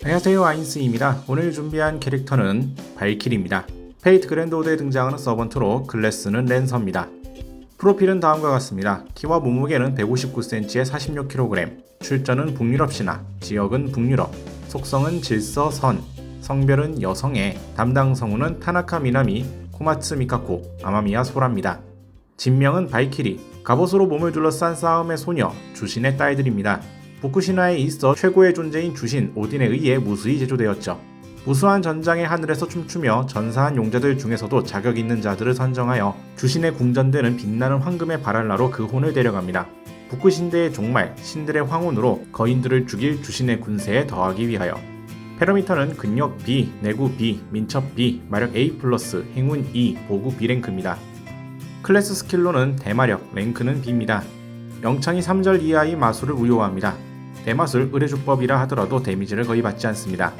안녕하세요, 아인스입니다. 오늘 준비한 캐릭터는 발키리입니다. 페이트 그랜드 오드에 등장하는 서번트로 클래스는 랜서입니다. 프로필은 다음과 같습니다. 키와 몸무게는 159cm에 46kg, 출전은 북유럽 신화, 지역은 북유럽, 속성은 질서 선, 성별은 여성애, 담당 성우는 타나카 미나미, 코마츠 미카코, 아마미야 소라입니다. 진명은 발키리, 갑옷으로 몸을 둘러싼 싸움의 소녀, 주신의 딸들입니다. 북구 신화에 있어 최고의 존재인 주신 오딘에 의해 무수히 제조되었죠. 무수한 전장의 하늘에서 춤추며 전사한 용자들 중에서도 자격 있는 자들을 선정하여 주신의 궁전되는 빛나는 황금의 바랄라로 그 혼을 데려갑니다. 북구 신대의 종말, 신들의 황혼으로 거인들을 죽일 주신의 군세에 더하기 위하여. 패러미터는 근력 B, 내구 B, 민첩 B, 마력 A+, 행운 E, 보구 B랭크입니다. 클래스 스킬로는 대마력, 랭크는 B입니다. 영창이 3절 이하의 마술을 무효화합니다. 대마술 의뢰주법이라 하더라도 데미지를 거의 받지 않습니다.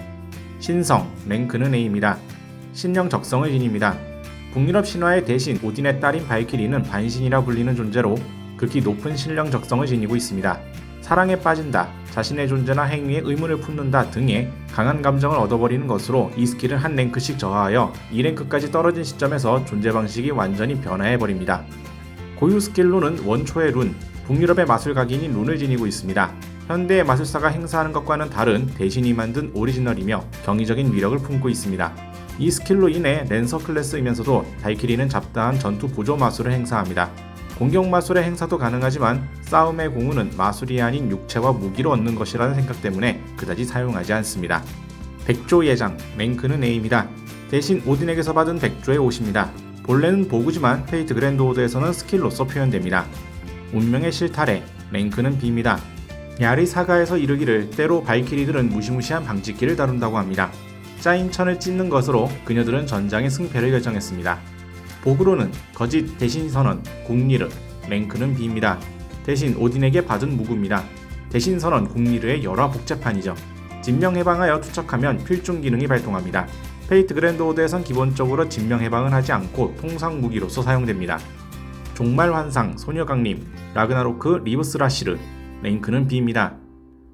신성, 랭크는 A입니다. 신령 적성을 지닙니다. 북유럽 신화의 대신 오딘의 딸인 발키리는 반신이라 불리는 존재로 극히 높은 신령 적성을 지니고 있습니다. 사랑에 빠진다, 자신의 존재나 행위에 의문을 품는다 등의 강한 감정을 얻어버리는 것으로 이 스킬을 한 랭크씩 저하하여 2랭크까지 떨어진 시점에서 존재 방식이 완전히 변화해버립니다. 고유 스킬로는 원초의 룬, 북유럽의 마술각인인 룬을 지니고 있습니다. 현대의 마술사가 행사하는 것과는 다른 대신이 만든 오리지널이며 경이적인 위력을 품고 있습니다. 이 스킬로 인해 랜서 클래스이면서도 발키리는 잡다한 전투 보조 마술을 행사합니다. 공격 마술의 행사도 가능하지만 싸움의 공유는 마술이 아닌 육체와 무기로 얻는 것이라는 생각 때문에 그다지 사용하지 않습니다. 백조 예장, 랭크는 A입니다. 대신 오딘에게서 받은 백조의 옷입니다. 본래는 보구지만 페이트 그랜드 오드에서는 스킬로서 표현됩니다. 운명의 실타래, 랭크는 B입니다. 야리 사가에서 이르기를 때로 발키리들은 무시무시한 방직기를 다룬다고 합니다. 짜인 천을 찢는 것으로 그녀들은 전장의 승패를 결정했습니다. 보그로는 거짓 대신 선언, 국리르, 랭크는 B입니다. 대신 오딘에게 받은 무구입니다. 대신 선언 국리르의 열화 복제판이죠. 진명 해방하여 투척하면 필중 기능이 발동합니다. 페이트 그랜드 오드에선 기본적으로 진명 해방은 하지 않고 통상 무기로서 사용됩니다. 종말 환상, 소녀 강림, 라그나로크, 리브스라시르, 랭크는 B입니다.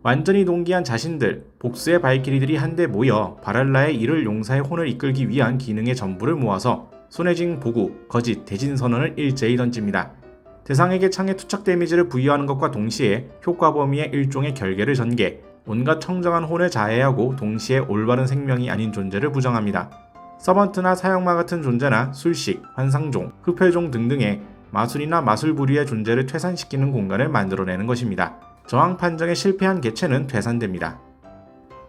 완전히 동기한 자신들, 복수의 발키리들이 한데 모여 바랄라의 이를 용사의 혼을 이끌기 위한 기능의 전부를 모아서 손에 쥔 보구, 거짓, 대진 선언을 일제히 던집니다. 대상에게 창의 투척 데미지를 부여하는 것과 동시에 효과 범위의 일종의 결계를 전개, 온갖 청정한 혼을 자해하고 동시에 올바른 생명이 아닌 존재를 부정합니다. 서번트나 사형마 같은 존재나 술식, 환상종, 흡혈종 등등의 마술이나 마술 부류의 존재를 퇴산시키는 공간을 만들어내는 것입니다. 저항 판정에 실패한 개체는 퇴산됩니다.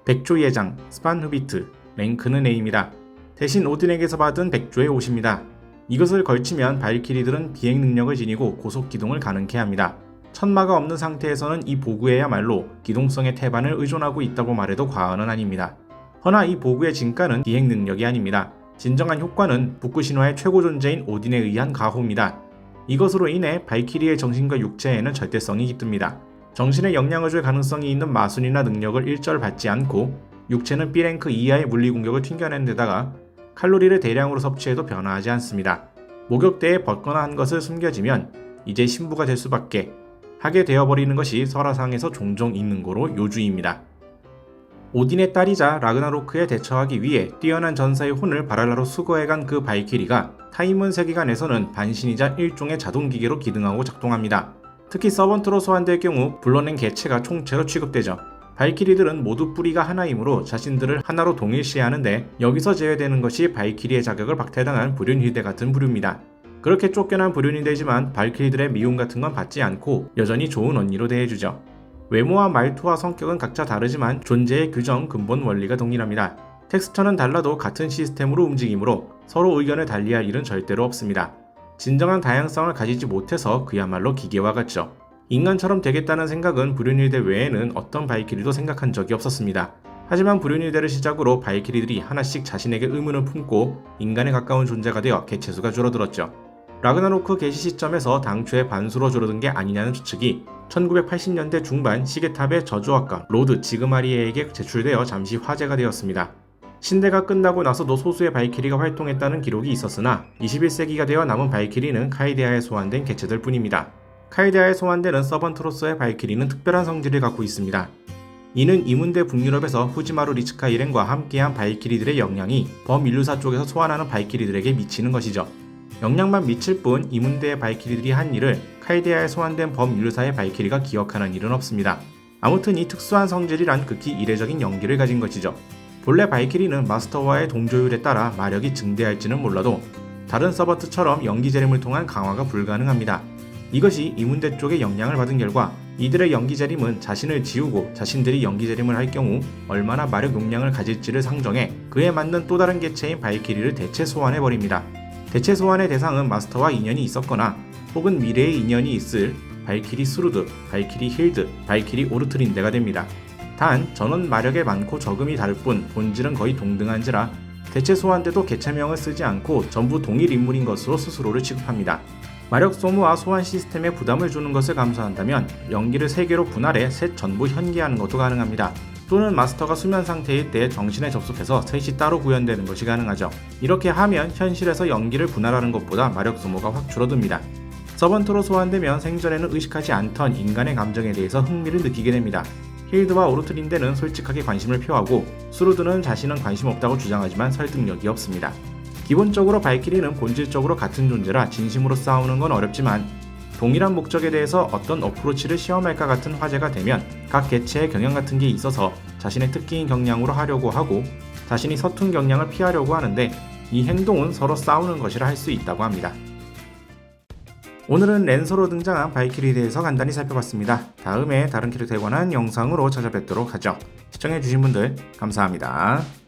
백조 예장, 스판후비트, 랭크는 A입니다. 대신 오딘에게서 받은 백조의 옷입니다. 이것을 걸치면 발키리들은 비행 능력을 지니고 고속 기동을 가능케 합니다. 천마가 없는 상태에서는 이 보구에야말로 기동성의 태반을 의존하고 있다고 말해도 과언은 아닙니다. 허나 이 보구의 진가는 비행 능력이 아닙니다. 진정한 효과는 북구 신화의 최고 존재인 오딘에 의한 가호입니다. 이것으로 인해 발키리의 정신과 육체에는 절대성이 깃듭니다. 정신에 영향을 줄 가능성이 있는 마술이나 능력을 일절 받지 않고 육체는 B랭크 이하의 물리 공격을 튕겨내는 데다가 칼로리를 대량으로 섭취해도 변화하지 않습니다. 목욕대에 벗거나 한 것을 숨겨지면 이제 신부가 될 수밖에 하게 되어버리는 것이 설화상에서 종종 있는 거로 요주입니다. 오딘의 딸이자 라그나로크에 대처하기 위해 뛰어난 전사의 혼을 바랄라로 수거해간 그 발키리가 타이문 세계관에서는 반신이자 일종의 자동기계로 기능하고 작동합니다. 특히 서번트로 소환될 경우 불러낸 개체가 총체로 취급되죠. 발키리들은 모두 뿌리가 하나이므로 자신들을 하나로 동일시하는데 여기서 제외되는 것이 발키리의 자격을 박탈당한 불륜희대 같은 부류입니다. 그렇게 쫓겨난 불륜희대지만 발키리들의 미움 같은 건 받지 않고 여전히 좋은 언니로 대해주죠. 외모와 말투와 성격은 각자 다르지만 존재의 규정, 근본 원리가 동일합니다. 텍스처는 달라도 같은 시스템으로 움직이므로 서로 의견을 달리할 일은 절대로 없습니다. 진정한 다양성을 가지지 못해서 그야말로 기계와 같죠. 인간처럼 되겠다는 생각은 불륜일대 외에는 어떤 발키리도 생각한 적이 없었습니다. 하지만 불륜일대를 시작으로 발키리들이 하나씩 자신에게 의문을 품고 인간에 가까운 존재가 되어 개체수가 줄어들었죠. 라그나로크 개시 시점에서 당초에 반수로 줄어든 게 아니냐는 추측이 1980년대 중반 시계탑의 저주학가 로드 지그마리에에게 제출되어 잠시 화제가 되었습니다. 신대가 끝나고 나서도 소수의 발키리가 활동했다는 기록이 있었으나 21세기가 되어 남은 발키리는 카이데아에 소환된 개체들 뿐입니다. 카이데아에 소환되는 서번트로서의 발키리는 특별한 성질을 갖고 있습니다. 이는 이문대 북유럽에서 후지마루 리츠카 일행과 함께한 발키리들의 영향이 범인류사 쪽에서 소환하는 발키리들에게 미치는 것이죠. 영향만 미칠 뿐 이문대의 발키리들이 한 일을 칼데아에 소환된 범인류사의 발키리가 기억하는 일은 없습니다. 아무튼 이 특수한 성질이란 극히 이례적인 연기를 가진 것이죠. 본래 발키리는 마스터와의 동조율에 따라 마력이 증대할지는 몰라도 다른 서번트처럼 연기 재림을 통한 강화가 불가능합니다. 이것이 이문대 쪽의 영향을 받은 결과 이들의 연기 재림은 자신을 지우고 자신들이 연기 재림을 할 경우 얼마나 마력 용량을 가질지를 상정해 그에 맞는 또 다른 개체인 발키리를 대체 소환해버립니다. 대체 소환의 대상은 마스터와 인연이 있었거나 혹은 미래에 인연이 있을 발키리 수루드, 발키리 힐드, 발키리 오르트린데가 됩니다. 단 전원 마력의 많고 적음이 다를 뿐 본질은 거의 동등한지라 대체 소환대도 개체명을 쓰지 않고 전부 동일 인물인 것으로 스스로를 취급합니다. 마력 소모와 소환 시스템에 부담을 주는 것을 감수한다면 연기를 3개로 분할해 셋 전부 현기하는 것도 가능합니다. 또는 마스터가 수면 상태일 때 정신에 접속해서 셋이 따로 구현되는 것이 가능하죠. 이렇게 하면 현실에서 연기를 분할하는 것보다 마력 소모가 확 줄어듭니다. 서번트로 소환되면 생전에는 의식하지 않던 인간의 감정에 대해서 흥미를 느끼게 됩니다. 힐드와 오르트린데는 솔직하게 관심을 표하고 수루드는 자신은 관심 없다고 주장하지만 설득력이 없습니다. 기본적으로 발키리는 본질적으로 같은 존재라 진심으로 싸우는 건 어렵지만 동일한 목적에 대해서 어떤 어프로치를 시험할까 같은 화제가 되면 각 개체의 경향 같은 게 있어서 자신의 특기인 경향으로 하려고 하고 자신이 서툰 경향을 피하려고 하는데 이 행동은 서로 싸우는 것이라 할 수 있다고 합니다. 오늘은 랜서로 등장한 발키리에 대해서 간단히 살펴봤습니다. 다음에 다른 캐릭터에 관한 영상으로 찾아뵙도록 하죠. 시청해주신 분들 감사합니다.